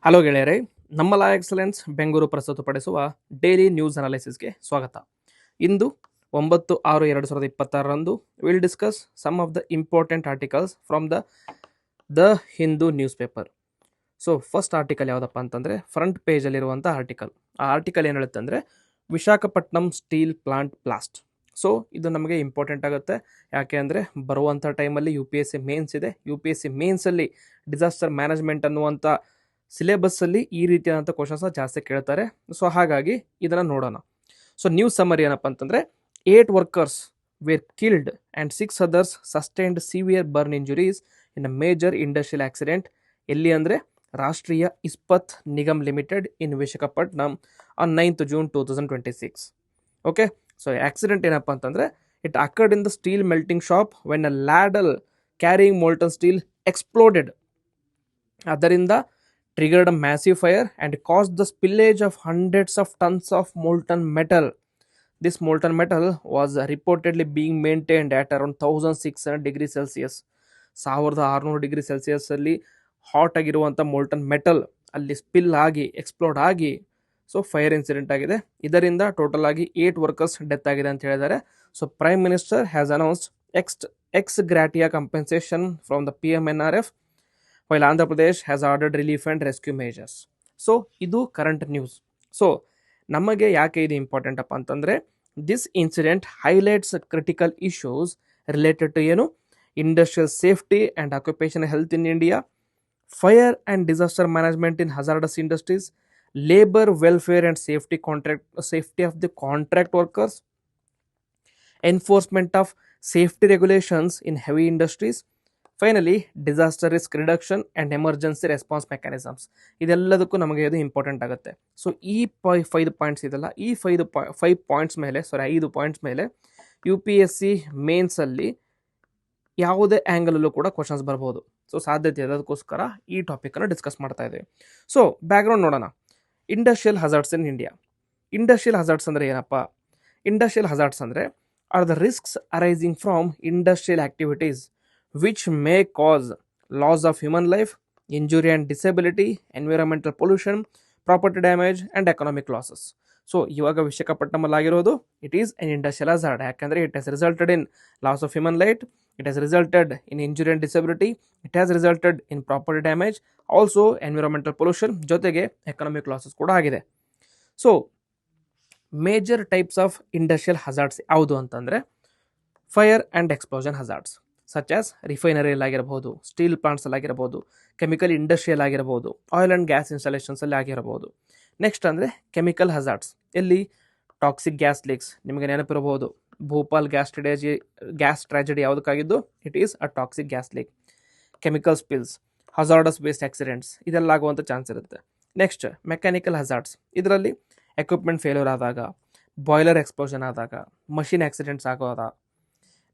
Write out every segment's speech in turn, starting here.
Hello ಗೆಳೆಯರೇ, ನಮ್ಮ La Excellence Bengaluru ಪ್ರಸ್ತುತಪಡಿಸುವ ಡೈಲಿ ನ್ಯೂಸ್ ಅನಾಲಿಸಿಸ್ಗೆ ಸ್ವಾಗತ. ಇಂದು 9/6/2026ರಂದು will discuss some of the important articles from the Hindu news paper. So first article ಯಾವುದಪ್ಪ ಅಂತಂದರೆ ಫ್ರಂಟ್ ಪೇಜಲ್ಲಿರುವಂಥ ಆರ್ಟಿಕಲ್. ಆ ಆರ್ಟಿಕಲ್ ಏನು ಹೇಳುತ್ತೆ ಅಂದರೆ Visakhapatnam steel plant blast. So ಇದು ನಮಗೆ ಇಂಪಾರ್ಟೆಂಟ್ ಆಗುತ್ತೆ. ಯಾಕೆ ಅಂದರೆ ಬರುವಂಥ ಟೈಮಲ್ಲಿ UPSC ಮೇನ್ಸ್ ಇದೆ. UPSC ಮೇನ್ಸಲ್ಲಿ ಡಿಸಾಸ್ಟರ್ ಮ್ಯಾನೇಜ್ಮೆಂಟ್ ಅನ್ನುವಂಥ ಸಿಲೆಬಸ್ಸಲ್ಲಿ ಈ ರೀತಿಯಾದಂಥ ಕ್ವಶನ್ಸ್ನ ಜಾಸ್ತಿ ಕೇಳ್ತಾರೆ. ಸೊ ಹಾಗಾಗಿ ಇದನ್ನು ನೋಡೋಣ. ಸೊ ನ್ಯೂಸ್ ಸಮ್ಮರಿ ಏನಪ್ಪ ಅಂತಂದರೆ 8 workers were killed and 6 others sustained severe burn injuries in a major industrial accident. ಎಲ್ಲಿ ಅಂದರೆ Rashtriya Ispat Nigam limited in Visakhapatnam on 9th June 2026. Okay, so accident ಏನಪ್ಪ ಅಂತಂದರೆ it occurred in the steel melting shop when a ladle carrying molten steel exploded. ಅದರಿಂದ triggered a massive fire and caused the spillage of hundreds of tons of molten metal. This molten metal was reportedly being maintained at around 1600 degrees Celsius. 1600 degree Celsius ಅಲ್ಲಿ hot ಆಗಿರುವಂಥ molten metal ಅಲ್ಲಿ spill ಆಗಿ explode ಆಗಿ so fire incident ಆಗಿದೆ. ಇದರಿಂದ total ಆಗಿ 8 workers death ಆಗಿದೆ ಅಂತ ಹೇಳಿದ್ದಾರೆ. So prime minister has announced ex gratia compensation from the PMNRF while Andhra Pradesh has ordered relief and rescue measures. So ಇದು ಕರೆಂಟ್ ನ್ಯೂಸ್. ಸೊ ನಮಗೆ ಯಾಕೆ ಇದು ಇಂಪಾರ್ಟೆಂಟ್ ಅಪ್ಪ ಅಂತಂದರೆ this incident highlights critical issues related to ಏನು industrial safety and occupation health in India, fire and disaster management in hazardous industries, labour welfare and safety of the contract workers, enforcement of safety regulations in heavy industries, finally disaster risk reduction and emergency response mechanisms. ಇದೆಲ್ಲದಕ್ಕೂ ನಮಗೆ ಇದು important ಆಗುತ್ತೆ. So ಈ 5 points ಇದೆಲ್ಲ, ಈ 5 points ಮೇಲೆ 5 points ಮೇಲೆ UPSC ಮೇನ್ಸಲ್ಲಿ ಯಾವುದೇ ಆ್ಯಂಗಲಲ್ಲೂ ಕೂಡ ಕ್ವಶನ್ಸ್ ಬರ್ಬೋದು. ಸೊ ಸಾಧ್ಯತೆ ಅದಕ್ಕೋಸ್ಕರ ಈ ಟಾಪಿಕನ್ನು ಡಿಸ್ಕಸ್ ಮಾಡ್ತಾ ಇದ್ದೀವಿ. ಸೊ ಬ್ಯಾಕ್ಗ್ರೌಂಡ್ ನೋಡೋಣ. Industrial hazards in India. Industrial hazards ಅಂದರೆ ಏನಪ್ಪ? ಇಂಡಸ್ಟ್ರಿಯಲ್ ಹಜಾರ್ಡ್ಸ್ ಅಂದರೆ are the risks arising from industrial activities which may cause loss of human life, injury and disability, environmental pollution, property damage and economic losses. So ಇವಾಗ ವಿಶಾಖಪಟ್ಟಣಮಲ್ಲಿ ಆಗಿರೋದು it is an industrial hazard. ಯಾಕಂದರೆ it has resulted in loss of human life, it has resulted in injury and disability, it has resulted in property damage, also environmental pollution, ಜೊತೆಗೆ economic losses ಕೂಡ ಆಗಿದೆ. So major types of industrial hazards ಯಾವುದು ಅಂತಂದರೆ fire and explosion hazards such as ರಿಫೈನರಿಯಲ್ಲಿ ಆಗಿರಬಹುದು, steel ಪ್ಲಾಂಟ್ಸಲ್ಲಿ ಆಗಿರಬಹುದು, chemical industrial ಆಗಿರಬಹುದು, ಆಯಿಲ್ ಆ್ಯಂಡ್ ಗ್ಯಾಸ್ ಇನ್ಸ್ಟಾಲೇಷನ್ಸಲ್ಲಿ ಆಗಿರಬಹುದು. ನೆಕ್ಸ್ಟ್ ಅಂದರೆ ಕೆಮಿಕಲ್ ಹಜಾರ್ಡ್ಸ್, ಎಲ್ಲಿ ಟಾಕ್ಸಿಕ್ ಗ್ಯಾಸ್ ಲೀಕ್ಸ್. ನಿಮಗೆ ನೆನಪಿರಬಹುದು ಭೋಪಾಲ್ ಗ್ಯಾಸ್ ಟ್ರಾಜಿಡಿ ಯಾವುದಕ್ಕಾಗಿದ್ದು? It is a toxic gas leak. Chemical spills, hazardous waste accidents ಇದೆಲ್ಲ ಆಗುವಂಥ ಚಾನ್ಸ್ ಇರುತ್ತೆ. ನೆಕ್ಸ್ಟ್ ಮೆಕ್ಯಾನಿಕಲ್ ಹಜಾರ್ಡ್ಸ್, ಇದರಲ್ಲಿ ಎಕ್ವಿಪ್ಮೆಂಟ್ ಫೇಲ್ಯೂರ್ ಆದಾಗ, ಬಾಯ್ಲರ್ ಎಕ್ಸ್ಪ್ಲೋಷನ್ ಆದಾಗ, ಮಷಿನ್ ಆಕ್ಸಿಡೆಂಟ್ಸ್ ಆಗೋದ.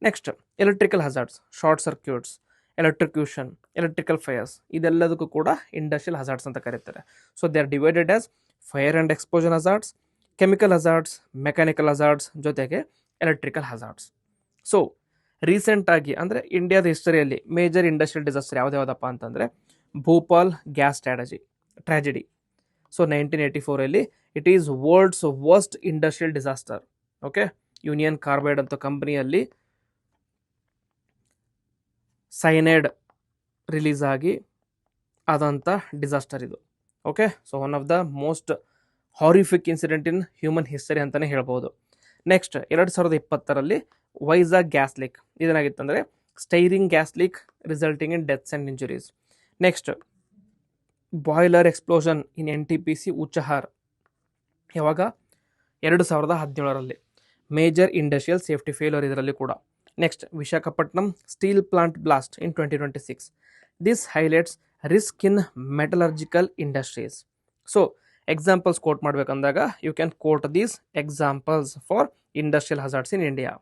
Next electrical hazards, short circuits, electrocution, electrical fires, ಇದೆಲ್ಲದಕ್ಕೂ ಕೂಡ ಇಂಡಸ್ಟ್ರಿಯಲ್ ಹಜಾರ್ಡ್ಸ್ ಅಂತ ಕರೀತಾರೆ. So they are divided as fire and explosion hazards, chemical hazards, mechanical hazards, ಜೊತೆಗೆ electrical hazards. So ರೀಸೆಂಟಾಗಿ ಅಂದರೆ ಇಂಡಿಯಾದ ಹಿಸ್ಟರಿಯಲ್ಲಿ ಮೇಜರ್ ಇಂಡಸ್ಟ್ರಿಯಲ್ ಡಿಸಾಸ್ಟರ್ ಯಾವುದ್ಯಾವುದಪ್ಪ ಅಂತಂದರೆ Bhopal gas tragedy. So 1984 it is world's worst industrial disaster. Okay, union carbide ಅಂತ ಕಂಪ್ನಿಯಲ್ಲಿ cyanide release ಆಗಿ ಆದಂಥ ಡಿಸಾಸ್ಟರ್ ಇದು. Okay, so one of the most horrific incident in human history ಅಂತಲೇ ಹೇಳ್ಬೋದು. Next 2020 Vizag gas leak. ಇದೇನಾಗಿತ್ತಂದರೆ styrene gas leak resulting in deaths and injuries. Next boiler explosion in NTPC Unchahar, ಯಾವಾಗ 2017 major industrial safety failure ಇದರಲ್ಲಿ ಕೂಡ. Next Visakhapatnam steel plant blast in 2026. This highlights risk in metallurgical industries. So examples quote ಮಾಡಬೇಕಂದಾಗ you can quote these examples for industrial hazards in India.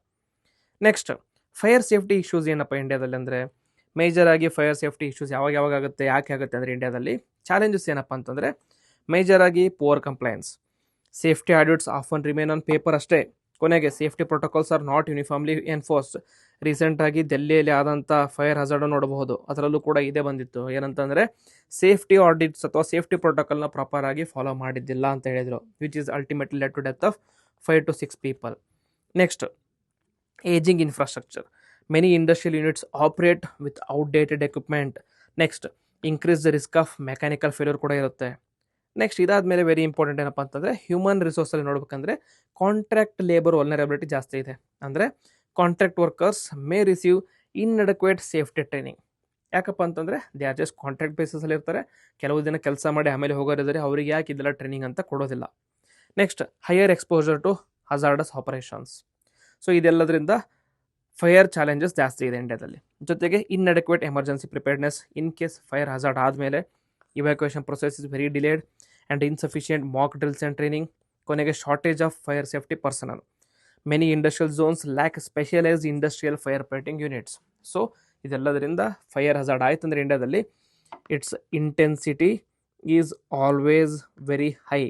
Next fire safety issues ಏನಪ್ಪ ಇಂಡಿಯಾದಲ್ಲಿ ಅಂದರೆ major ಆಗಿ fire safety issues ಯಾವಾಗ ಆಗುತ್ತೆ, ಯಾಕೆ ಆಗುತ್ತೆ ಅಂದರೆ ಇಂಡಿಯಾದಲ್ಲಿ ಚಾಲೆಂಜಸ್ ಏನಪ್ಪ ಅಂತಂದರೆ ಮೇಜರ್ ಆಗಿ poor compliance, safety audits often remain on paper ಅಷ್ಟೇ, ಕೊನೆಗೆ safety protocols are not uniformly enforced, ರೀಸೆಂಟಾಗಿ ದೆಹಲಿಯಲ್ಲಿ ಆದಂಥ ಫೈರ್ ಹಜಾರ್ಡ್ ನೋಡಬಹುದು, ಅದರಲ್ಲೂ ಕೂಡ ಇದೇ ಬಂದಿತ್ತು. ಏನಂತಂದರೆ ಸೇಫ್ಟಿ ಆಡಿಟ್ಸ್ ಅಥವಾ ಸೇಫ್ಟಿ ಪ್ರೋಟೋಕಾಲ್ನ ಪ್ರಾಪರ್ ಆಗಿ ಫಾಲೋ ಮಾಡಿದ್ದಿಲ್ಲ ಅಂತ ಹೇಳಿದರು, which is ultimately led to death of 5 to 6 people. Next, ageing infrastructure. Many industrial units operate with outdated equipment. Next, increase the risk of mechanical failure ಕೂಡ ಇರುತ್ತೆ. Next, ಇದಾದಮೇಲೆ very important ಏನಪ್ಪ ಅಂತಂದರೆ human ರಿಸೋರ್ಸಲ್ಲಿ ನೋಡ್ಬೇಕಂದ್ರೆ contract labour vulnerability ಜಾಸ್ತಿ ಇದೆ. ಅಂದರೆ contract workers may receive inadequate safety training. ಯಾಕಪ್ಪ ಅಂತಂದರೆ ದೇ ಆರ್ ಜಸ್ಟ್ ಕಾಂಟ್ರಾಕ್ಟ್ ಬೇಸಿಸಲ್ಲಿ ಇರ್ತಾರೆ, ಕೆಲವು ದಿನ ಕೆಲಸ ಮಾಡಿ ಆಮೇಲೆ ಹೋಗೋರಿದ್ದಾರೆ, ಅವ್ರಿಗೆ ಯಾಕೆ ಇದೆಲ್ಲ ಟ್ರೈನಿಂಗ್ ಅಂತ ಕೊಡೋದಿಲ್ಲ. Next, higher exposure to hazardous operations. So ಇದೆಲ್ಲದರಿಂದ ಫೈರ್ ಚಾಲೆಂಜಸ್ ಜಾಸ್ತಿ ಇದೆ ಇಂಡಿಯಾದಲ್ಲಿ. ಜೊತೆಗೆ inadequate emergency preparedness in case fire hazard ಆದಮೇಲೆ evacuation process is very delayed and insufficient mock drills and training. ಕೊನೆಗೆ shortage of fire safety personnel. Many industrial zones lack specialised industrial fire fighting units. So ಇದೆಲ್ಲದರಿಂದ fire hazard ಆಯ್ತು ಅಂದರೆ ಇಂಡಿಯಾದಲ್ಲಿ its intensity is always very high.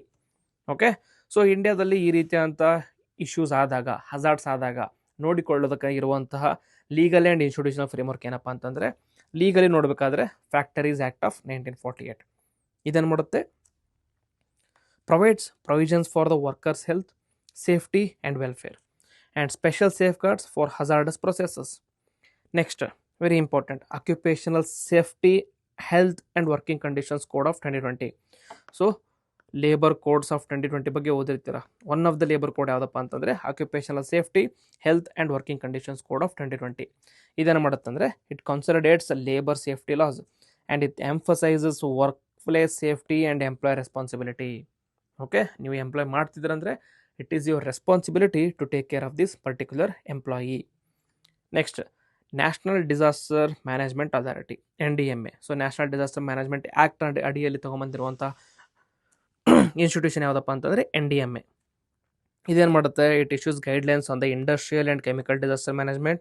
Okay, so ಇಂಡಿಯಾದಲ್ಲಿ ಈ ರೀತಿಯಾದಂಥ issues ಆದಾಗ, hazards ಆದಾಗ ನೋಡಿಕೊಳ್ಳೋದಕ್ಕೆ ಇರುವಂತಹ ಲೀಗಲ್ ಆ್ಯಂಡ್ ಇನ್ಸ್ಟಿಟ್ಯೂಷನಲ್ ಫ್ರೇಮ್ವರ್ಕ್ ಏನಪ್ಪ ಅಂತಂದರೆ, ಲೀಗಲಿ ನೋಡಬೇಕಾದ್ರೆ ಫ್ಯಾಕ್ಟರೀಸ್ ಆ್ಯಕ್ಟ್ ಆಫ್ 1948 ಇದನ್ನು ಮಾಡುತ್ತೆ. Provides provisions for the workers health, safety and welfare and special safeguards for hazardous processes. Next, very important, occupational safety health and working conditions code of 2020. So labour codes of 2020 ಬಗ್ಗೆ ಓದಿರ್ತೀರ. One of the labour code ಯಾವುದಪ್ಪ ಅಂತಂದರೆ occupational safety health and working conditions code of 2020. ಇದನ್ನು ಮಾಡುತ್ತಂದರೆ it consolidates labour safety laws and it emphasises workplace safety and employee responsibility. Okay, ನೀವು employ ಮಾಡ್ತಿದ್ದೀರಂದರೆ it is your responsibility to take care of this particular employee. Next, national disaster management authority NDMA. So national disaster management act ಅಡಿಯಲ್ಲಿ ತೊಗೊಂಬಂದಿರುವಂಥ institution ಯಾವುದಪ್ಪ ಅಂತಂದರೆ NDMA. ಇದೇನು ಮಾಡುತ್ತೆ, it issues guidelines on the industrial and chemical disaster management.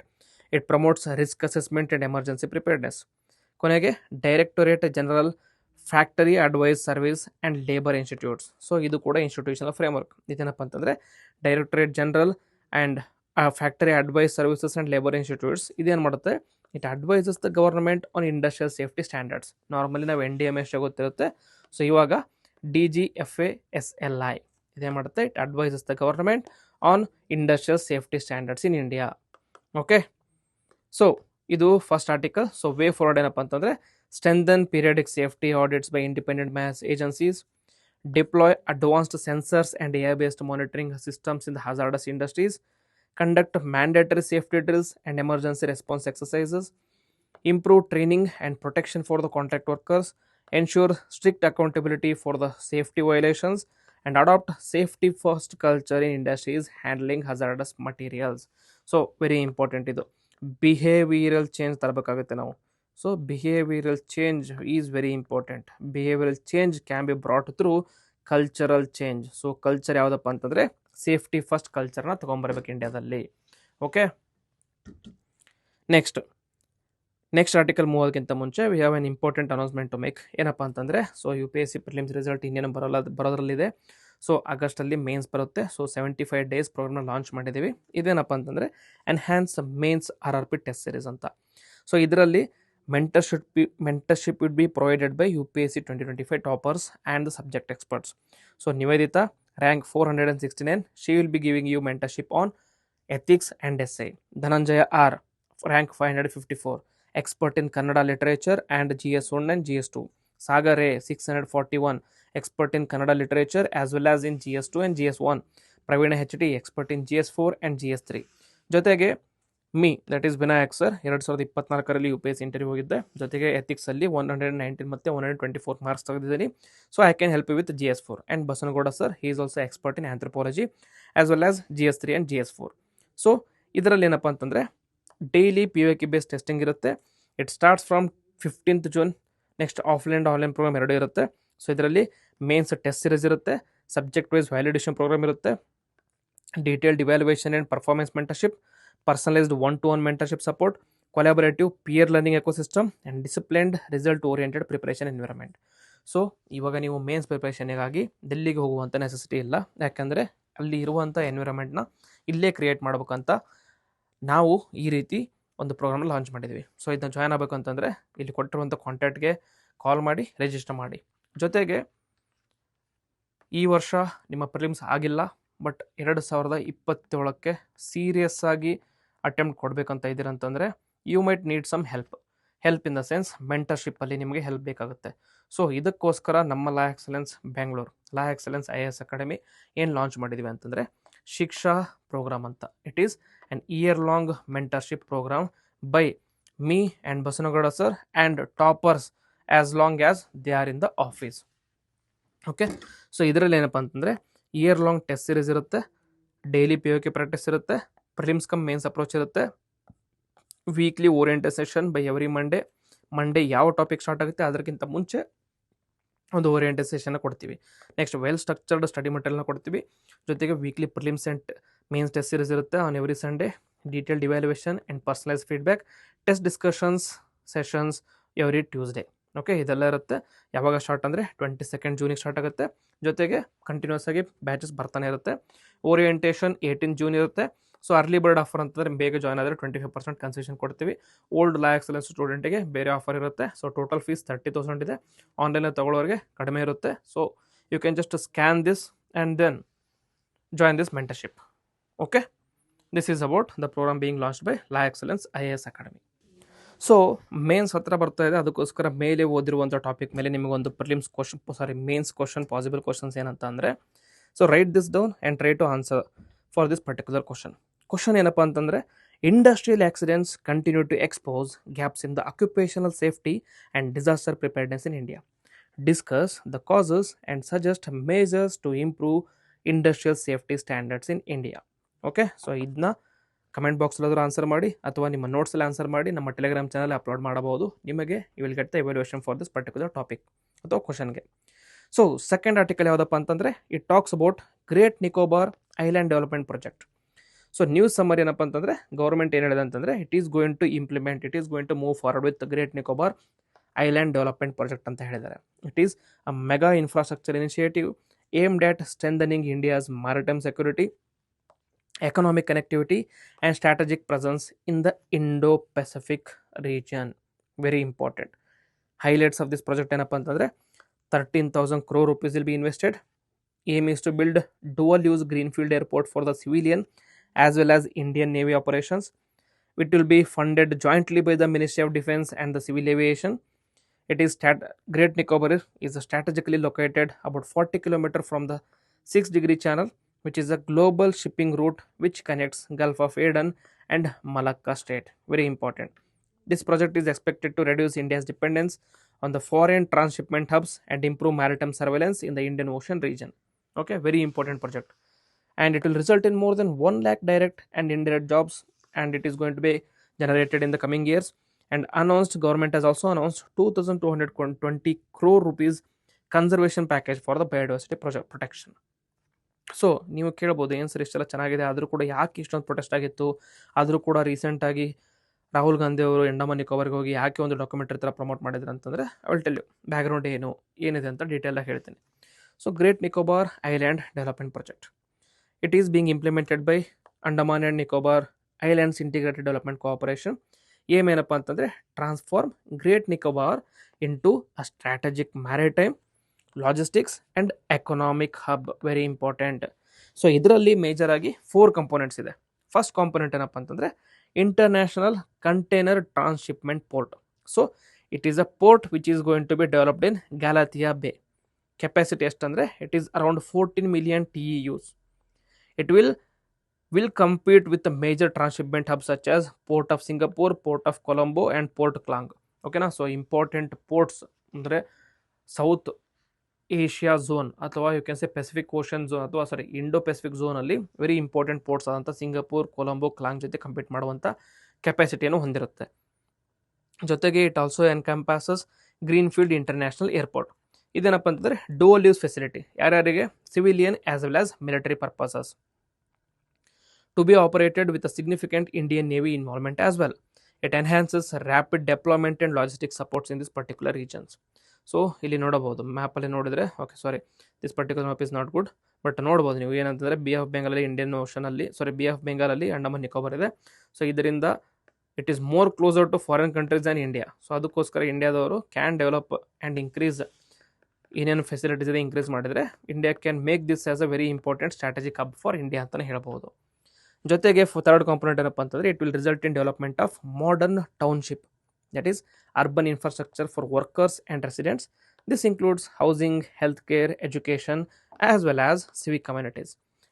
It promotes risk assessment and emergency preparedness. ಕೊನೆಗೆ directorate general factory advice service and labour institutes. So ಇದು ಕೂಡ institutional framework. ಇದೇನಪ್ಪ ಅಂತಂದರೆ directorate general and factory advice services and labour institutes ಇದೇನು ಮಾಡುತ್ತೆ, it advises the government on industrial safety standards. Normally ನಾವು NDMA ಅಷ್ಟೇ ಗೊತ್ತಿರುತ್ತೆ. ಸೊ ಇವಾಗ DGFASLI ಇದೇನು ಮಾಡುತ್ತೆ, it advises the government on industrial safety standards in India. Okay, so ಇದು first article. So way forward ಏನಪ್ಪ ಅಂತಂದರೆ strengthen periodic safety audits by independent mass agencies, deploy advanced sensors and AI-based monitoring systems in the hazardous industries, conduct mandatory safety drills and emergency response exercises, improve training and protection for the contract workers, ensure strict accountability for the safety violations, and adopt safety first culture in industries handling hazardous materials. So very important ಇದು behavioural change ತರಬೇಕಾಗುತ್ತೆ ನಾವು. So behavioural change is very important. Behavioural change can be brought through cultural change. So culture ಯಾವುದಪ್ಪ ಅಂತಂದರೆ safety first ಕಲ್ಚರ್ನ ತೊಗೊಂಬರ್ಬೇಕು ಇಂಡಿಯಾದಲ್ಲಿ. Okay, next article ಮೂವೋದಕ್ಕಿಂತ ಮುಂಚೆ we have an important announcement to make. ಏನಪ್ಪ ಅಂತಂದರೆ, so UPSC prelims result ಇನ್ನೇನು ಬರೋದ್ರಲ್ಲಿದೆ. So ಆಗಸ್ಟಲ್ಲಿ ಮೇನ್ಸ್ ಬರುತ್ತೆ. ಸೊ 75 days ಪ್ರೋಗ್ರಾಮ್ನ ಲಾಂಚ್ ಮಾಡಿದ್ದೀವಿ. ಇದೇನಪ್ಪ ಅಂತಂದರೆ enhance mains RRP test series ಅಂತ. ಸೊ ಇದರಲ್ಲಿ mentorship would be provided by UPSC 2025 toppers and the subject experts. So Nivedita, rank 469, she will be giving you mentorship on ethics and essay. Dhananjaya R, rank 554, expert in Kannada literature and GS1 and GS2. Sagar A, 641, expert in Kannada literature as well as in GS2 and GS1. Praveena HT, expert in GS4 and GS3. ಜೊತೆಗೆ that is Vinayak sir 2024 UPSC interview ಹೋಗಿದ್ದೆ. ಜೊತೆಗೆ ಎಥಿಕ್ಸಲ್ಲಿ 119 ಮತ್ತು 124 marks ತೆಗೆದಿದ್ದೀನಿ. So I can help you with GS4. And Basanagouda sir, he is also expert in anthropology as well as GS3 and GS4. ಸೊ ಇದರಲ್ಲಿ ಏನಪ್ಪ ಅಂತಂದರೆ ಡೈಲಿ PYQ ಬೇಸ್ಡ್ ಟೆಸ್ಟಿಂಗ್ ಇರುತ್ತೆ. It starts from 15th June. Next offline online programme 2 ಇರುತ್ತೆ. So ಇದರಲ್ಲಿ mains test series ಇರುತ್ತೆ, subject wise validation program ಇರುತ್ತೆ, detailed evaluation and performance mentorship, personalized one-to-one mentorship support, collaborative peer learning ecosystem, and disciplined result-oriented preparation environment. So ಇವಾಗ ನೀವು mains ಪ್ರಿಪ್ರೇಷನ್ಗಾಗಿ ಡೆಲ್ಲಿಗೆ ಹೋಗುವಂಥ necessity ಇಲ್ಲ. ಯಾಕಂದರೆ ಅಲ್ಲಿ ಇರುವಂಥ ಎನ್ವಿರಾನ್ಮೆಂಟ್ನ ಇಲ್ಲೇ ಕ್ರಿಯೇಟ್ ಮಾಡ್ಬೇಕಂತ ನಾವು ಈ ರೀತಿ ಒಂದು ಪ್ರೋಗ್ರಾಮ್ನ ಲಾಂಚ್ ಮಾಡಿದ್ವಿ. ಸೊ ಇದನ್ನ ಜಾಯ್ನ್ ಆಗಬೇಕು ಅಂತಂದರೆ ಇಲ್ಲಿ ಕೊಟ್ಟಿರುವಂಥ ಕಾಂಟ್ಯಾಕ್ಟ್ಗೆ ಕಾಲ್ ಮಾಡಿ ರಿಜಿಸ್ಟರ್ ಮಾಡಿ. ಜೊತೆಗೆ ಈ ವರ್ಷ ನಿಮ್ಮ ಪ್ರಿಲಿಮ್ಸ್ ಆಗಿಲ್ಲ, ಬಟ್ 2027ಕ್ಕೆ ಸೀರಿಯಸ್ ಆಗಿ ಅಟೆಂಪ್ಟ್ ಕೊಡಬೇಕಂತ ಇದ್ದೀರಂತಂದರೆ you might need some help in the sense ಮೆಂಟರ್ಶಿಪ್ಪಲ್ಲಿ ನಿಮಗೆ ಹೆಲ್ಪ್ ಬೇಕಾಗುತ್ತೆ. ಸೊ ಇದಕ್ಕೋಸ್ಕರ ನಮ್ಮ La Excellence Bengaluru La Excellence IAS academy ಏನು ಲಾಂಚ್ ಮಾಡಿದ್ವಿ ಅಂತಂದರೆ ಶಿಕ್ಷಾ ಪ್ರೋಗ್ರಾಮ್ ಅಂತ. It is an year long mentorship programme by me and Basanagouda sir and toppers as long as they are in the office. Okay, so ಇದರಲ್ಲಿ ಏನಪ್ಪ ಅಂತಂದರೆ year long test series ಇರುತ್ತೆ, daily POK practice ಇರುತ್ತೆ, prelims cum mains approach ಇರುತ್ತೆ, weekly oriented session by every Monday ಯಾವ topic start ಆಗುತ್ತೆ ಅದಕ್ಕಿಂತ ಮುಂಚೆ ಒಂದು ಓರಿಯೆಂಟೆಡ್ ಸೆಷನ್ನ ಕೊಡ್ತೀವಿ. ನೆಕ್ಸ್ಟ್ ವೆಲ್ ಸ್ಟ್ರಕ್ಚರ್ಡ್ ಸ್ಟಡಿ ಮೆಟೀರಿಯಲ್ನ ಕೊಡ್ತೀವಿ. ಜೊತೆಗೆ weekly prelims and mains test series ಇರುತ್ತೆ on every Sunday, detailed evaluation and personalise feedback, test discussions sessions every Tuesday. Okay, ಇದೆಲ್ಲ ಇರುತ್ತೆ. ಯಾವಾಗ ಸ್ಟಾರ್ಟ್ ಅಂದರೆ 22 ಜೂನಿಗೆ ಸ್ಟಾರ್ಟ್ ಆಗುತ್ತೆ. ಜೊತೆಗೆ ಕಂಟಿನ್ಯೂಸ್ ಆಗಿ ಬ್ಯಾಚಸ್ ಬರ್ತಾನೆ ಇರುತ್ತೆ. ಓರಿಯೆಂಟೇಷನ್ 18 ಜೂನ್ ಇರುತ್ತೆ. ಸೊ ಅರ್ಲಿ ಬರ್ಡ್ ಆಫರ್ ಅಂತಂದರೆ ಬೇಗ ಜಾಯ್ನ್ ಆದರೆ 25% ಕನ್ಸೆಷನ್ ಕೊಡ್ತೀವಿ. ಓಲ್ಡ್ ಲಾ ಎಕ್ಸಲೆನ್ಸ್ ಸ್ಟೂಡೆಂಟಿಗೆ ಬೇರೆ ಆಫರ್ ಇರುತ್ತೆ. ಸೊ ಟೋಟಲ್ ಫೀಸ್ 30,000 ಇದೆ. ಆನ್ಲೈನಲ್ಲಿ ತಗೊಳ್ಳೋರಿಗೆ ಕಡಿಮೆ ಇರುತ್ತೆ. So you can just scan this and then join this mentorship. Okay, this is about the programme being launched by La Excellence IAS Academy. So mains ಹತ್ರ ಬರ್ತಾ ಇದೆ, ಅದಕ್ಕೋಸ್ಕರ ಮೇಲೆ ಓದಿರುವಂಥ ಟಾಪಿಕ್ ಮೇಲೆ ನಿಮಗೊಂದು ಮೇನ್ಸ್ ಕ್ವಶನ್ ಪಾಸಿಬಲ್ ಕ್ವಶನ್ಸ್ ಏನಂತ ಅಂದರೆ, so write this down and try to answer for this particular question ಏನಪ್ಪ ಅಂತಂದರೆ, industrial accidents continue to expose gaps in the occupational safety and disaster preparedness in India. Discuss the causes and suggest measures to improve industrial safety standards in India. Okay, so ಇದನ್ನ comment ಬಾಕ್ಸಲ್ಲಾದರೂ answer ಮಾಡಿ ಅಥವಾ ನಿಮ್ಮ ನೋಟ್ಸಲ್ಲಿ answer ಮಾಡಿ ನಮ್ಮ Telegram channel upload ಮಾಡಬಹುದು. ನಿಮಗೆ you will get the evaluation for this particular topic ಅಥವಾ ಕ್ವಶನ್ಗೆ. ಸೊ ಸೆಕೆಂಡ್ ಆರ್ಟಿಕಲ್ ಯಾವುದಪ್ಪ ಅಂತಂದರೆ, it talks about Great Nicobar island development project. So news summary ಏನಪ್ಪ ಅಂತಂದರೆ, ಗೌರ್ಮೆಂಟ್ ಏನು ಹೇಳಿದೆ ಅಂತಂದರೆ, it is going to move forward with Great Nicobar island development project ಅಂತ ಹೇಳಿದ್ದಾರೆ. It is a mega infrastructure initiative aimed at strengthening India's maritime security, economic connectivity and strategic presence in the Indo-Pacific region. Very important. Highlights of this project ಏನಪ್ಪ ಅಂತಂದರೆ, 13,000 crore rupees will be invested. Aim is to build dual-use greenfield airport for the civilian as well as Indian Navy operations. It will be funded jointly by the Ministry of Defence and the Civil Aviation. It is Great Nicobar is strategically located about 40 km from the 6-degree channel, which is a global shipping route which connects Gulf of Aden and Malacca state. Very important. This project is expected to reduce India's dependence on the foreign transshipment hubs and improve maritime surveillance in the Indian Ocean region. Okay, very important project. And it will result in more than 1 lakh direct and indirect jobs, and it is going to be generated in the coming years. And government has also announced 2,220 crore rupees conservation package for the biodiversity protection. So ನೀವು ಕೇಳ್ಬೋದು, ಏನು sir ಇಷ್ಟೆಲ್ಲ ಚೆನ್ನಾಗಿದೆ, ಆದರೂ ಕೂಡ ಯಾಕೆ ಇಷ್ಟೊಂದು protest ಆಗಿತ್ತು, ಆದರೂ ಕೂಡ ರೀಸೆಂಟಾಗಿ ರಾಹುಲ್ ಗಾಂಧಿ ಅವರು ಅಂಡಮಾನ್ ನಿಕೋಬಾರ್ಗೆ ಹೋಗಿ ಯಾಕೆ ಒಂದು ಡಾಕ್ಯುಮೆಂಟ್ರಿ ಥರ ಪ್ರಮೋಟ್ ಮಾಡಿದ್ರು ಅಂತಂದರೆ, I will tell you background ಏನಿದೆ ಅಂತ ಡೀಟೇಲಾಗಿ ಹೇಳ್ತೀನಿ. So great Nicobar island development project, it is being implemented by Andaman and Nicobar islands integrated development cooperation. ಏನೇನಪ್ಪ ಅಂತಂದರೆ, transform great Nicobar into a strategic maritime logistics and economic hub. Very important. So ಇದರಲ್ಲಿ major ಆಗಿ 4 components ಇದೆ. First component ಏನಪ್ಪ ಅಂತಂದರೆ, international container transshipment port. So it is a port which is going to B developed in Galathea bay. Capacity ಎಷ್ಟಂದರೆ, it is around 14 million TEUs. It will compete with the major transshipment hubs such as Port of Singapore, Port of Colombo and Port Klang. ಓಕೆನಾ. So important ports ಅಂದರೆ south Asia zone ಅಥವಾ you can say Pacific ocean zone ಅಥವಾ Indo Pacific ಝೋನಲ್ಲಿ very important ports ಆದಂಥ Singapore, Colombo, Klang ಜೊತೆ compete ಮಾಡುವಂಥ ಕೆಪಾಸಿಟಿಯನ್ನು ಹೊಂದಿರುತ್ತೆ. ಜೊತೆಗೆ it also encompasses greenfield international airport. ಇದೇನಪ್ಪ ಅಂತಂದರೆ ಡುವಲ್ ಯೂಸ್ ಫೆಸಿಲಿಟಿ, ಯಾರ್ಯಾರಿಗೆ, civilian as well as military purposes, to be operated with a significant Indian Navy involvement as well. It enhances rapid deployment and logistic supports in these particular regions. ಸೊ ಇಲ್ಲಿ ನೋಡಬಹುದು, ಮ್ಯಾಪಲ್ಲಿ ನೋಡಿದರೆ, this particular map is not good, but ನೋಡ್ಬೋದು ನೀವು ಏನಂತಂದರೆ, bay of ಬೆಂಗಾಲಲ್ಲಿ Indian ಓಷನಲ್ಲಿ ಬಿ ಆಫ್ ಬೆಂಗಾಲಲ್ಲಿ ಅಂಡಮಾನ್ ನಿಕೋಬಾರ್ ಇದೆ. ಸೊ ಇದರಿಂದ it is more closer to foreign countries and India. So ಅದಕ್ಕೋಸ್ಕರ ಇಂಡಿಯಾದವರು ಕ್ಯಾನ್ ಡೆವಲಪ್ ಆ್ಯಂಡ್ ಇನ್ಕ್ರೀಸ್ ಏನೇನು ಫೆಸಿಲಿಟೀಸ್ ಇದೆ ಇಂಕ್ರೀಸ್ ಮಾಡಿದರೆ India can make this as a very important strategic hub for India ಅಂತಲೇ ಹೇಳ್ಬೋದು. ಜೊತೆಗೆ ಥರ್ಡ್ ಕಾಂಪೊನೆಂಟ್ ಏನಪ್ಪ ಅಂತಂದರೆ it will result in development of modern township, that is urban infrastructure for workers and residents. This includes housing, healthcare, education, as well as civic communities.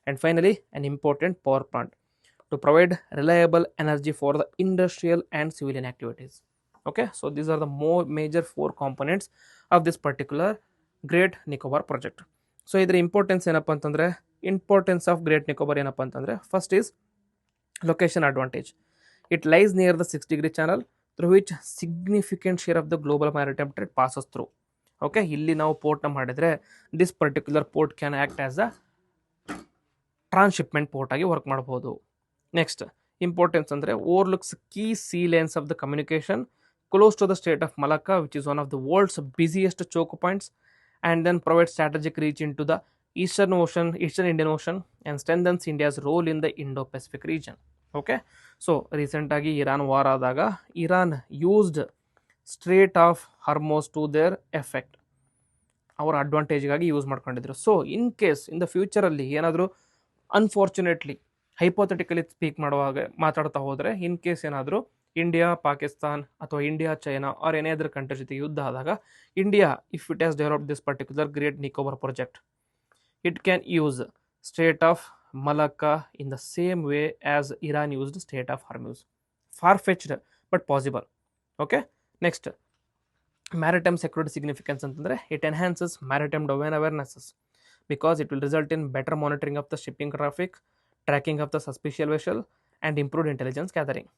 And finally, an important power plant to provide reliable energy for the industrial and civilian activities. Okay, so these are the more major four components of this particular Great Nicobar project. So ಇದರ importance ಏನಪ್ಪ ಅಂತಂದರೆ, importance of great Nicobar ಏನಪ್ಪ ಅಂತಂದರೆ, first is location advantage. It lies near the 6-degree channel through which significant share of the global maritime trade passes through. Okay, ಇಲ್ಲಿ ನಾವು ಪೋರ್ಟ್ನ ಮಾಡಿದರೆ this particular port can act as a transshipment port ಆಗಿ work ಮಾಡ್ಬೋದು. Next importance ಅಂದರೆ overlooks key sea lanes of the communication close to the Strait of Malacca which is one of the world's busiest choke points and then provide strategic reach into the eastern Indian Ocean and strengthens India's role in the Indo Pacific region. Okay, so ರೀಸೆಂಟಾಗಿ Iran war ಆದಾಗ Iran used Strait of Hormuz to their effect, ಅವರ ಅಡ್ವಾಂಟೇಜ್ಗಾಗಿ use ಮಾಡ್ಕೊಂಡಿದ್ರು. So in case in the ಫ್ಯೂಚರಲ್ಲಿ ಏನಾದರೂ unfortunately hypothetically speak ಮಾಡುವಾಗ ಮಾತಾಡ್ತಾ ಹೋದರೆ, ಇನ್ ಕೇಸ್ ಏನಾದರೂ ಇಂಡಿಯಾ ಪಾಕಿಸ್ತಾನ್ ಅಥವಾ India China or any other country ಜೊತೆ ಯುದ್ಧ ಆದಾಗ, India if it has developed this particular Great Nicobar project, it can use Strait of Malacca in the same way as Iran used Strait of Hormuz. Far fetched but possible. Okay, next maritime security significance ಅಂತಂದರೆ it enhances maritime domain awarenesses because it will result in better monitoring of the shipping traffic, tracking of the suspicious vessel and improved intelligence gathering.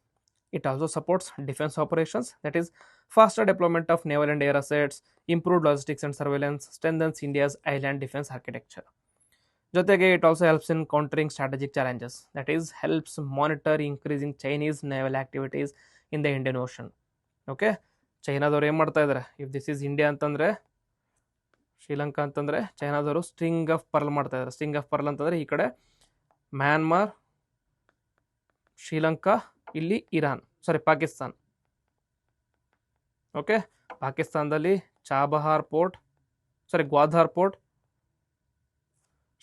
It also supports defense operations, that is faster deployment of naval and air assets, improved logistics and surveillance, strengthens India's island defense architecture. ಜೊತೆಗೆ it also helps in countering strategic challenges, that is helps monitor increasing Chinese naval activities in the Indian Ocean. Okay, ಚೈನಾದವ್ರು ಏನು ಮಾಡ್ತಾ ಇದ್ದಾರೆ, if this is India ಅಂತಂದರೆ, ಶ್ರೀಲಂಕಾ ಅಂತಂದರೆ ಚೈನಾದವರು string of pearl ಮಾಡ್ತಾ ಇದ್ದಾರೆ. String of pearl ಅಂತಂದರೆ ಈ ಕಡೆ ಮ್ಯಾನ್ಮಾರ್, ಶ್ರೀಲಂಕಾ, ಇಲ್ಲಿ ಇರಾನ್, ಪಾಕಿಸ್ತಾನ್. ಓಕೆ, ಪಾಕಿಸ್ತಾನದಲ್ಲಿ ಚಾಬಹಾರ್ ಪೋರ್ಟ್, ಗ್ವಾದಾರ್ ಪೋರ್ಟ್,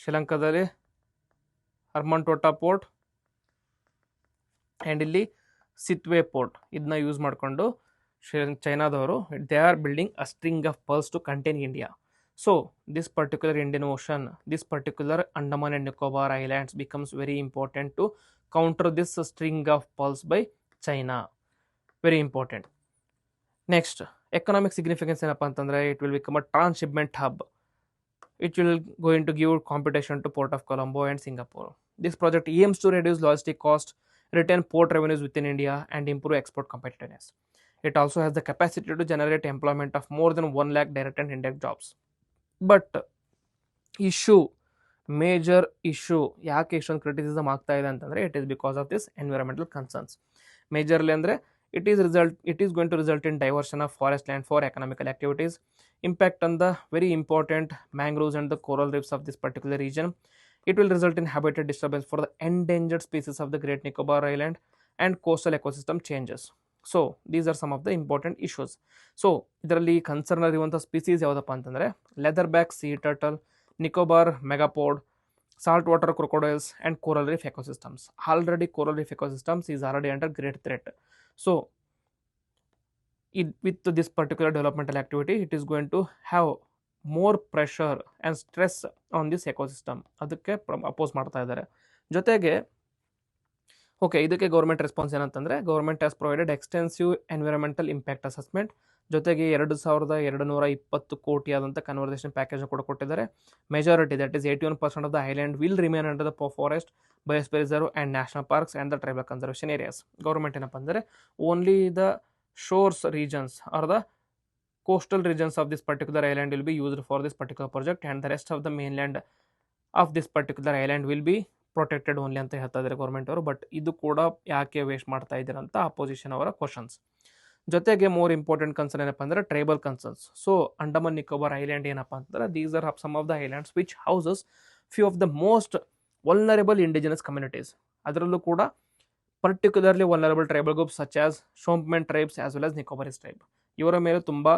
ಶ್ರೀಲಂಕಾದಲ್ಲಿ ಹರ್ಮನ್ಟೋಟಾ ಪೋರ್ಟ್ ಆ್ಯಂಡ್ ಇಲ್ಲಿ ಸಿತ್ವೆ ಪೋರ್ಟ್. ಇದನ್ನ ಯೂಸ್ ಮಾಡಿಕೊಂಡು ಚೈನಾದವರು they are building a string of pearls to contain India. So this particular Indian Ocean, this particular Andaman and Nicobar islands becomes very important to counter this string of pulse by China. Very important. Next, economic significance ಏನಪ್ಪ ಅಂತಂದರೆ it will become a transshipment hub. It will going to give competition to Port of Colombo and Singapore. This project aims to reduce logistic cost, retain port revenues within India and improve export competitiveness. It also has the capacity to generate employment of more than 1 lakh direct and indirect jobs. But major issue ಯಾಕೆ ಇಷ್ಟೊಂದು criticism ಆಗ್ತಾ ಇದೆ ಅಂತಂದರೆ it is because of this environmental concerns. Majorly ಅಂದರೆ it is going to result in diversion of forest land for economical activities, impact on the very important mangroves and the coral reefs of this particular region. It will result in habitat disturbance for the endangered species of the Great Nicobar island and coastal ecosystem changes. So these are some of the important issues. So ಇದರಲ್ಲಿ concern ಆಗಿರುವಂಥ species ಯಾವುದಪ್ಪ ಅಂತಂದರೆ leatherback sea turtle, Nicobar megapod, saltwater crocodiles and coral reef ecosystems. Already coral reef ecosystems is already under great threat. So with this particular developmental activity, it is going to have more pressure and stress on this ecosystem. ಅದಕ್ಕೆ oppose ಮಾಡ್ತಾ ಇದ್ದಾರೆ. ಜೊತೆಗೆ okay, ಇದಕ್ಕೆ government response ಏನಂತಂದರೆ government has provided extensive environmental impact assessment, ಜೊತೆಗೆ 2220 ಕೋಟಿ ಆದಂಥ conversation ಪ್ಯಾಕೇಜ್ನ ಕೂಡ ಕೊಟ್ಟಿದ್ದಾರೆ. Majority that is 81% of the island will remain under the forest, biosphere reserve and national parks and the tribal conservation areas. Government ಏನಪ್ಪ ಅಂದರೆ only the shores regions or the coastal regions of this particular island will be used for this particular project and the rest of the main land of this particular island will B protected only ಅಂತ ಹೇಳ್ತಾ ಇದ್ದಾರೆ government ಅವರು. But ಇದು ಕೂಡ ಯಾಕೆ waste ಮಾಡ್ತಾ ಇದ್ದೀರ ಅಂತ ಅಪೋಸಿಷನ್ ಅವರ ಕ್ವಶನ್ಸ್. ಜೊತೆಗೆ ಮೋರ್ ಇಂಪಾರ್ಟೆಂಟ್ ಕನ್ಸರ್ನ್ ಏನಪ್ಪ ಅಂದರೆ tribal concerns. So Andaman Nicobar island ಏನಪ್ಪ ಅಂತಂದರೆ these are some of the islands which houses few of the most vulnerable indigenous communities. ಅದರಲ್ಲೂ ಕೂಡ particularly vulnerable tribal groups such as Shompen tribes as well as Nicobarese tribe, ಇವರ ಮೇಲೆ ತುಂಬ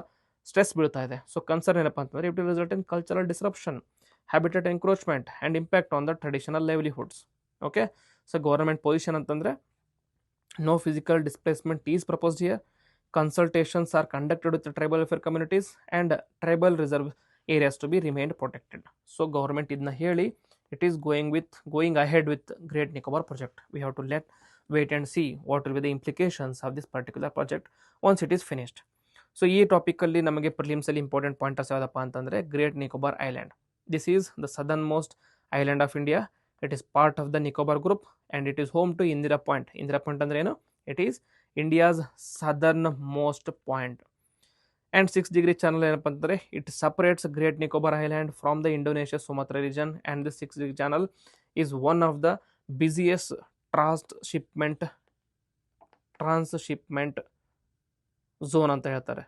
stress ಬೀಳ್ತಾ ಇದೆ. So concern ಏನಪ್ಪ ಅಂತಂದರೆ it will result in cultural disruption, habitat encroachment and impact on the traditional livelihoods. Okay, so government position ಅಂತಂದ್ರೆ no physical displacement is proposed here. Consultations are conducted with the tribal welfare communities and tribal reserve areas to be remained protected. So government idna ಹೇಳಿ it is going ahead with Great Nicobar project. We have to wait and see what will be the implications of this particular project once it is finished. So ಈ ಟಾಪಿಕಲ್ಲಿ ನಮಗೆ ಪ್ರಿಲಿಮ್ಸಲ್ಲಿ important pointers ಯಾವುದಪ್ಪ ಅಂತಂದರೆ great Nicobar island. This is the southernmost island of India. It is part of the Nicobar group and it is home to Indira Point. Indira Point andre eno? It is India's southernmost point. And 6-degree channel ಏನಪ್ಪ ಅಂತಂದರೆ it separates Great Nicobar Island from the Indonesia Sumatra region, and this 6-degree channel is one of the busiest transshipment zone ಅಂತ ಹೇಳ್ತಾರೆ.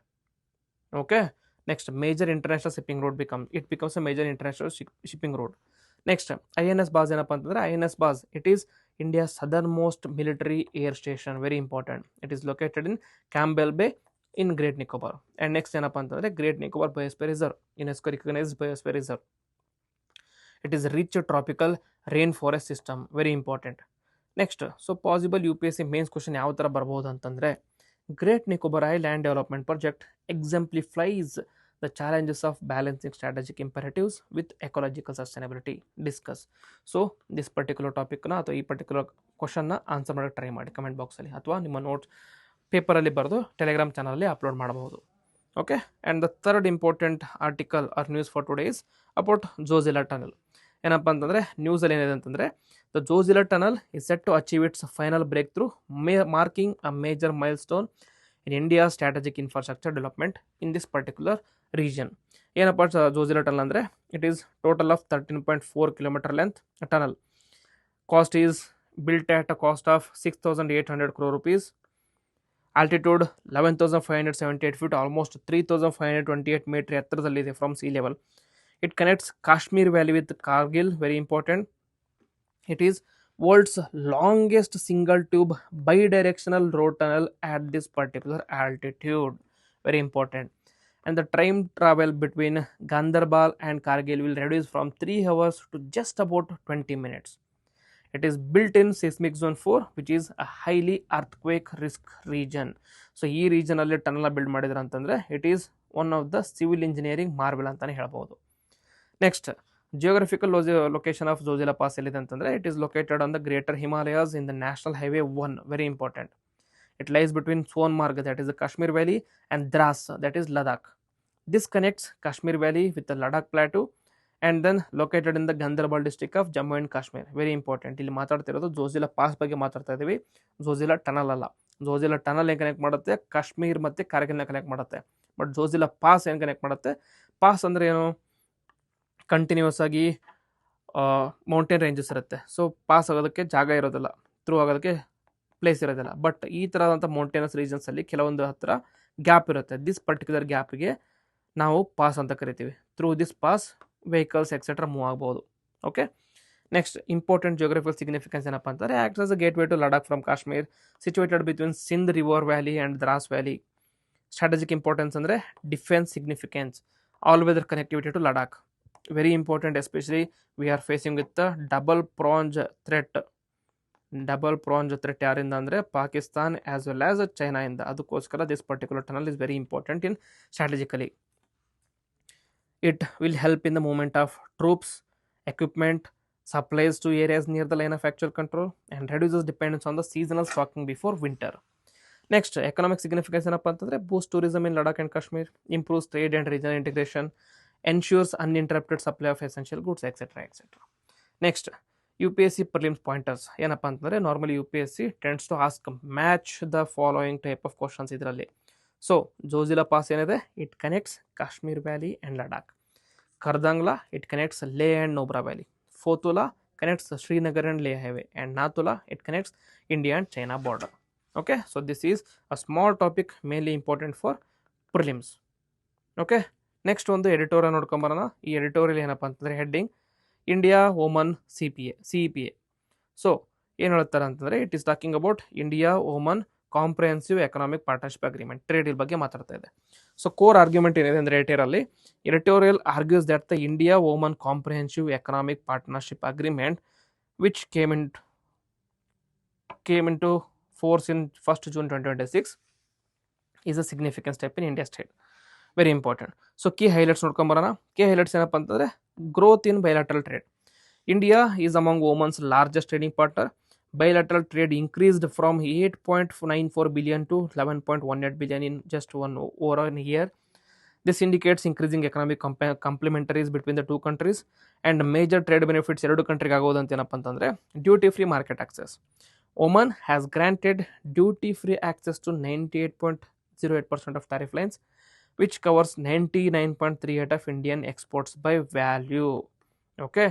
Okay. Next, major international shipping route becomes a major international shipping route. Next, INS Baz ಏನಪ್ಪ ಅಂತಂದರೆ INS Baz, it is India's southernmost military air station, very important. It is located in Campbell Bay in Great Nicobar. And next ಏನಪ್ಪ ಅಂತಂದರೆ Great Nicobar Biosphere Reserve, UNESCO recognized Biosphere Reserve. It is rich tropical rainforest system, very important. Next, so possible UPSC mains question ಯಾವ ಥರ ಬರ್ಬೋದು ಅಂತಂದರೆ Great Nicobar Island Development Project exemplifies the challenges of balancing strategic imperatives with ecological sustainability. Discuss. So this particular topic na ಅಥವಾ ಈ particular ಕ್ವಶನ್ನ answer ಮಾಡೋಕ್ಕೆ try ಮಾಡಿ comment ಬಾಕ್ಸಲ್ಲಿ, ಅಥವಾ ನಿಮ್ಮ ನೋಟ್ಸ್ ಪೇಪರಲ್ಲಿ ಬರೆದು ಟೆಲಿಗ್ರಾಮ್ ಚಾನಲಲ್ಲಿ ಅಪ್ಲೋಡ್ ಮಾಡಬಹುದು. Okay, and the third important article or news for today is about Zojila tunnel. ಏನಪ್ಪ ಅಂತಂದರೆ ನ್ಯೂಸಲ್ಲಿ ಏನಿದೆ ಅಂತಂದರೆ the Zojila tunnel is set to achieve its final breakthrough, marking a major milestone in India's strategic infrastructure development in this particular region. ಏನಪ್ಪ Zojila tunnel ಅಂದರೆ it is total of 13.4 kilometre length tunnel. Cost is built at a cost of 6,800 crore rupees. Altitude 11,578 feet, almost 3,528 meter ಎತ್ತರದಲ್ಲಿದೆ from sea level. It connects Kashmir Valley with Kargil, very important. It is world's longest single tube bidirectional road tunnel at this particular altitude, very important. And the time travel between Gandarbal and Kargil will reduce from 3 hours to just about 20 minutes. It is built in seismic zone 4, which is a highly earthquake risk region. So ಈ region ಅಲ್ಲಿ tunnel build ಮಾಡಿದ್ರೆ ಅಂತಂದ್ರೆ it is one of the civil engineering Marvel ಅಂತಾನೆ ಹೇಳ್ಬೋದು. Next, geographical location of Zojila pass ಎಲ್ಲಿದೆ ಅಂತಂದರೆ it is located on the greater Himalayas in the national highway 1, very important. It lies between Sonamarg, that is the Kashmir Valley, and Dras, that is Ladakh. This connects Kashmir Valley with the Ladakh Plateau and then located in the Gandarbal district of Jammu and Kashmir, very important. ಇಲ್ಲಿ ಮಾತಾಡ್ತಿರೋದು Zojila pass ಬಗ್ಗೆ ಮಾತಾಡ್ತಾ ಇದ್ದೀವಿ, Zojila tunnel ಅಲ್ಲ. Zojila tunnel ಏನು connect ಮಾಡುತ್ತೆ, ಕಾಶ್ಮೀರ್ ಮತ್ತು ಕಾರ್ಗಿಲ್ನ connect ಮಾಡುತ್ತೆ. ಬಟ್ ಜೋಜಿಲಾ ಪಾಸ್ ಏನು ಕನೆಕ್ಟ್ ಮಾಡುತ್ತೆ, ಪಾಸ್ ಅಂದರೆ ಏನು, ಕಂಟಿನ್ಯೂಸ್ ಆಗಿ ಮೌಂಟೇನ್ ರೇಂಜಸ್ ಇರುತ್ತೆ. ಸೊ ಪಾಸ್ ಆಗೋದಕ್ಕೆ ಜಾಗ ಇರೋದಿಲ್ಲ, ಥ್ರೂ ಆಗೋದಕ್ಕೆ ಪ್ಲೇಸ್ ಇರೋದಿಲ್ಲ. ಬಟ್ ಈ ಥರದಂಥ ಮೌಂಟೇನಸ್ ರೀಜನ್ಸಲ್ಲಿ ಕೆಲವೊಂದು ಹತ್ತಿರ ಗ್ಯಾಪ್ ಇರುತ್ತೆ. ದಿಸ್ ಪರ್ಟಿಕ್ಯುಲರ್ ಗ್ಯಾಪಿಗೆ ನಾವು ಪಾಸ್ ಅಂತ ಕರಿತೀವಿ. Through this pass vehicles etcetera move ಆಗ್ಬೋದು. Okay, next important geographical significance ಏನಪ್ಪ ಅಂತಾರೆ, acts as a gateway to Ladakh from Kashmir, situated between Sindh river valley and Dras valley. Strategic importance ಅಂದರೆ defence significance, all weather connectivity to Ladakh, very important, especially we are facing with the double pronged threat ಯಾರಿಂದ ಅಂದರೆ Pakistan as well as China ಇಂದ. ಅದಕ್ಕೋಸ್ಕರ this particular tunnel is very important in strategically. It will help in the movement of troops, equipment, supplies to areas near the line of actual control, and reduces dependence on the seasonal stocking before winter. Next, economic significance ಏನಪ್ಪ ಅಂತಂದರೆ boost tourism in Ladakh and Kashmir, improves trade and regional integration, ensures uninterrupted supply of essential goods, etc. etc. Next, UPSC prelims pointers ಏನಪ್ಪ ಅಂತಂದರೆ normally UPSC tends to ask match the following type of questions ಇದರಲ್ಲಿ. So Zojila pass ಏನಿದೆ, it connects Kashmir valley and Ladakh. Khardungla, it connects Leh and Nubra valley. Fotula connects Srinagar and Leh highway, and Nathula, it connects India and China border. Okay, so this is a small topic mainly important for prelims. Okay, next one the editorial ನೋಡ್ಕೊಂಬರೋಣ. ಈ editorial ಏನಪ್ಪ ಅಂತಂದರೆ heading India Oman CEPA. So ಏನು ಹೇಳ್ತಾರೆ ಅಂತಂದರೆ it is talking about India Oman comprehensive economic partnership agreement, trade ಬಗ್ಗೆ ಮಾತಾಡ್ತಾ ಇದೆ. ಸೊ ಕೋರ್ ಆರ್ಗ್ಯುಮೆಂಟ್ ಏನಿದೆ ಅಂದರೆ editorial argues that the India Oman comprehensive economic partnership agreement which came into force in 1st June 2026 is a significant step in India's trade. Very important. So key highlights ನೋಡ್ಕೊಂಬರೋಣ. key highlights ಏನಪ್ಪ ಅಂತಂದರೆ growth in bilateral trade. India is among Oman's largest trading partner. Bilateral trade increased from 8.94 billion to 11.18 billion in just over a year. This indicates increasing economic complementaries between the two countries and major trade benefits ಎರಡು ಕಂಟ್ರಿಗೆ ಆಗೋದು ಅಂತ ಏನಪ್ಪ ಅಂತಂದರೆ duty free market access. Oman has granted duty-free access to 98.08% of tariff lines, which covers 99.38% of Indian exports by value. Okay.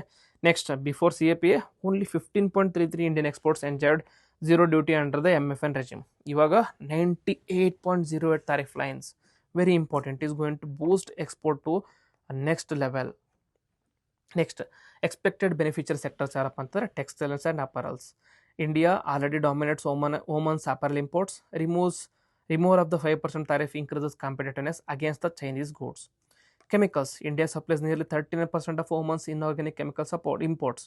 Next, before CAPA, only 15.33 Indian exports enjoyed zero duty under the MFN regime. Ivaga 98.08 tariff lines. Very important. Is going to boost export to a next level. Next, expected beneficiary sectors are textiles and apparels. India already dominates Oman's apparel imports. Removal of the 5% tariff increases competitiveness against the Chinese goods. Chemicals. India supplies nearly 39% of Oman's inorganic chemical imports.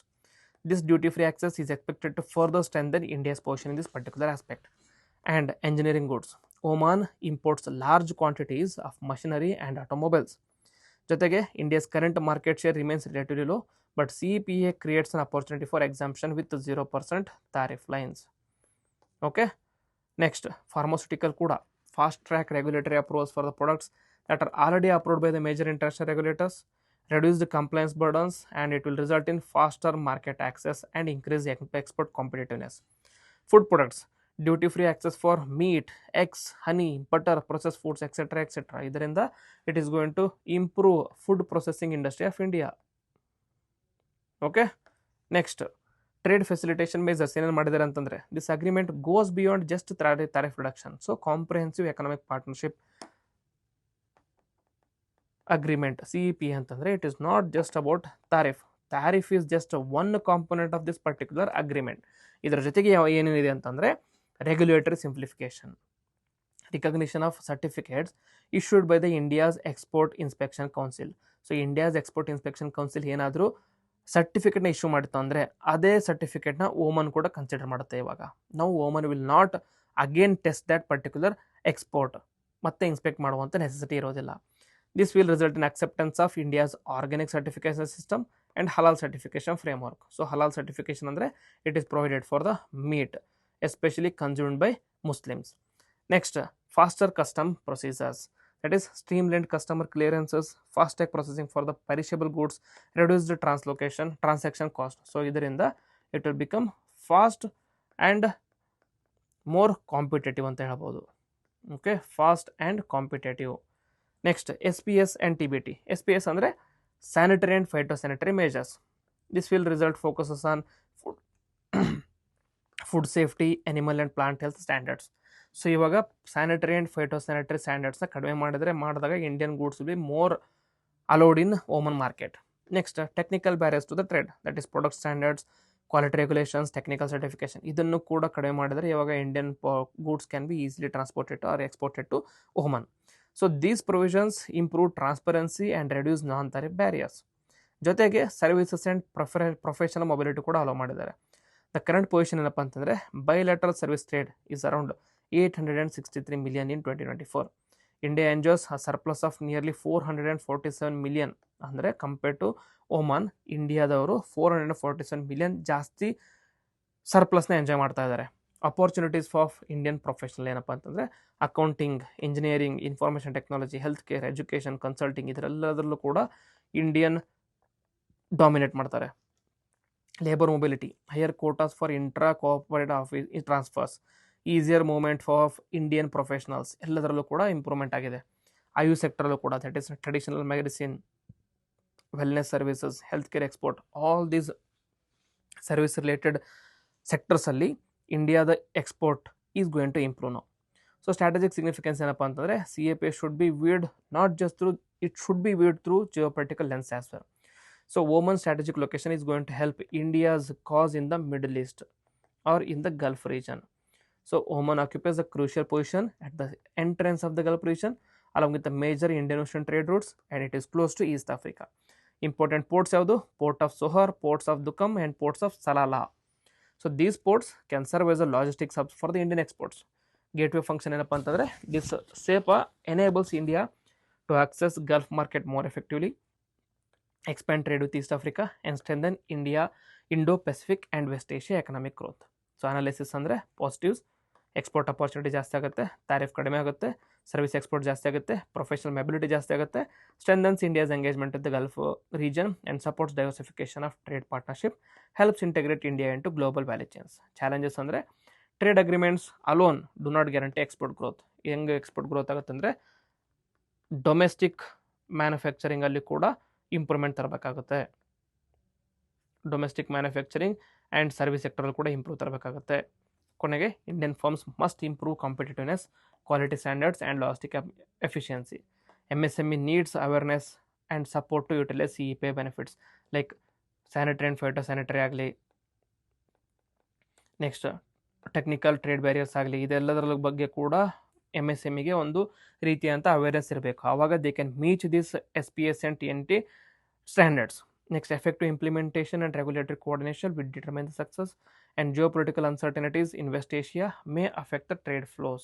This duty-free access is expected to further strengthen India's position in this particular aspect. And engineering goods. Oman imports large quantities of machinery and automobiles. ಜೊತೆಗೆ India's current market share remains relatively low, but CEPA creates an opportunity for exemption with 0% tariff lines. Okay. Next, pharmaceutical kuda. Fast track regulatory approvals for the products that are already approved by the major international regulators, reduce the compliance burdens, and it will result in faster market access and increase export competitiveness. Food products. Duty-free access for meat, eggs, honey, butter, processed foods, etc. etc. ಇದರಿಂದ it is going to improve food processing industry of India. Okay. Next, trade facilitation measures ಏನೇನು ಮಾಡಿದ್ದಾರೆ ಅಂತಂದರೆ this agreement goes beyond just tariff reduction. So comprehensive economic partnership agreement CEPA ಅಂತಂದರೆ it is not just about tariff. Tariff is just one component of this particular agreement. ಇದರ ಜೊತೆಗೆ ಏನೇನಿದೆ ಅಂತಂದರೆ regulatory simplification, recognition of certificates issued by the India's Export Inspection Council. So India's Export Inspection Council ಏನಾದರೂ ಸರ್ಟಿಫಿಕೇಟ್ನ issue ಮಾಡಿತ್ತು ಅಂದರೆ ಅದೇ ಸರ್ಟಿಫಿಕೇಟ್ನ Oman ಕೂಡ consider ಮಾಡುತ್ತೆ. ಇವಾಗ ನಾವು Oman will not again test that particular export ಮತ್ತೆ ಇನ್ಸ್ಪೆಕ್ಟ್ ಮಾಡುವಂಥ ನೆಸೆಸಿಟಿ ಇರೋದಿಲ್ಲ. This will result in acceptance of India's organic certification system and halal certification framework. So halal certification ಅಂದರೆ it is provided for the meat especially consumed by Muslims. Next, faster custom procedures, that is streamlined customer clearances, fast track processing for the perishable goods, reduce the transaction cost. So ಇದರಿಂದ it will become fast and more competitive ಅಂತ ಹೇಳ್ಬೋದು. Okay, fast and competitive. Next, SPS and TBT. SPS ಅಂದರೆ sanitary and phytosanitary measures. This will result focuses on food safety, animal and plant health standards. So ಇವಾಗ sanitary and phytosanitary ಸ್ಟ್ಯಾಂಡರ್ಡ್ಸ್ನ ಕಡಿಮೆ ಮಾಡಿದಾಗ Indian goods will be more allowed in Oman market. Next, technical barriers to the trade, that is product standards, quality regulations, technical certification, ಇದನ್ನು ಕೂಡ ಕಡಿಮೆ ಮಾಡಿದರೆ ಇವಾಗ Indian goods can be easily transported or exported to Oman. So these provisions improve transparency and reduce non tariff barriers. ಜೊತೆಗೆ services and professional mobility ಕೂಡ hello ಮಾಡಿದ್ದಾರೆ. The current position ಏನಪ್ಪ ಅಂತಂದರೆ bilateral service trade is around 863 million in 2024. India enjoys a surplus of nearly 447 million. ಅಂದರೆ compared to Oman, ಇಂಡಿಯಾದವರು 447 million ಜಾಸ್ತಿ ಸರ್ಪ್ಲಸ್ನ enjoy ಮಾಡ್ತಾ ಇದ್ದಾರೆ. ಅಪರ್ಚುನಿಟೀಸ್ ಫಾರ್ ಇಂಡಿಯನ್ ಪ್ರೊಫೆಷನಲ್ ಏನಪ್ಪ ಅಂತಂದರೆ accounting, engineering, information technology, health care, education, consulting, ಇದರೆಲ್ಲದರಲ್ಲೂ ಕೂಡ Indian dominate ಮಾಡ್ತಾರೆ. labor mobility, higher quotas for intra-cooperative office transfers, easier movement for Indian professionals, ಎಲ್ಲದರಲ್ಲೂ ಕೂಡ ಇಂಪ್ರೂವ್ಮೆಂಟ್ ಆಗಿದೆ. IU ಸೆಕ್ಟರಲ್ಲೂ ಕೂಡ, that is traditional medicine, wellness services, health care export, all these service related ಸೆಕ್ಟರ್ಸಲ್ಲಿ ಇಂಡಿಯಾದ export is going to improve now. So strategic significance ಏನಪ್ಪ ಅಂತಂದರೆ CAPA should be viewed not just through, it should be viewed through geopolitical lens as well. So Oman's strategic location is going to help India's cause in the Middle East. or in the Gulf region. So Oman occupies a crucial position at the entrance of the Gulf region along with the major Indian Ocean trade routes, and it is close to East Africa. Important ports ಯಾವುದು? Port of Sohar, ports of Duqm and ports of Salalah. So these ports can serve as a logistics hubs for the Indian exports. Gateway function ಏನಪ್ಪ ಅಂತಂದರೆ this SEPA enables India to access Gulf market more effectively, expand trade with East Africa and strengthen India, Indo-Pacific and West Asia economic growth. So analysis ಅಂದರೆ positives, export opportunity ಜಾಸ್ತಿ ಆಗುತ್ತೆ, tariff ಕಡಿಮೆ ಆಗುತ್ತೆ, service export ಜಾಸ್ತಿ ಆಗುತ್ತೆ, professional mobility ಜಾಸ್ತಿ ಆಗುತ್ತೆ, strengthens India's engagement with the Gulf region and supports diversification of trade partnership, helps integrate India into global value chains. Challenges ಅಂದರೆ trade agreements alone do not guarantee export growth. ಹೆಂಗೆ export growth ಆಗುತ್ತೆ ಅಂದರೆ domestic ಮ್ಯಾನುಫ್ಯಾಕ್ಚರಿಂಗಲ್ಲಿ ಕೂಡ improvement ತರಬೇಕಾಗುತ್ತೆ. Domestic manufacturing and service ಸೆಕ್ಟರಲ್ಲಿ ಕೂಡ improve ತರಬೇಕಾಗುತ್ತೆ. ಕೊನೆಗೆ Indian firms must improve competitiveness, quality standards and logistic efficiency. MSME needs awareness and support to utilise CEPA benefits like sanitary and phyto sanitary ಆಗಲಿ, next technical trade barriers ಆಗಲಿ, ಇದೆಲ್ಲದರ ಬಗ್ಗೆ ಕೂಡ MSMEಗೆ ಒಂದು ರೀತಿಯಂಥ ಅವೇರ್ನೆಸ್ ಇರಬೇಕು. ಆವಾಗ they can meet this SPS and TNT standards. Next, effective implementation and regulatory coordination will determine the success, and geopolitical uncertainties in West Asia may affect the trade flows.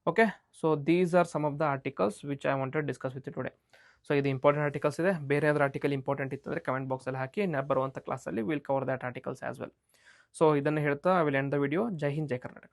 Okay, so these are some of the articles which I wanted to discuss with you today. So ಇದು important articles ಇದೆ. ಬೇರೆ ಯಾವ್ದಾರು article important ಇತ್ತಂದರೆ comment ಬಾಕ್ಸಲ್ಲಿ ಹಾಕಿ, ಬರುವಂಥ ಕ್ಲಾಸಲ್ಲಿ will cover that articles as well. So ಇದನ್ನು ಹೇಳ್ತಾ I will end the video. Jai Hind, Jai Karnataka.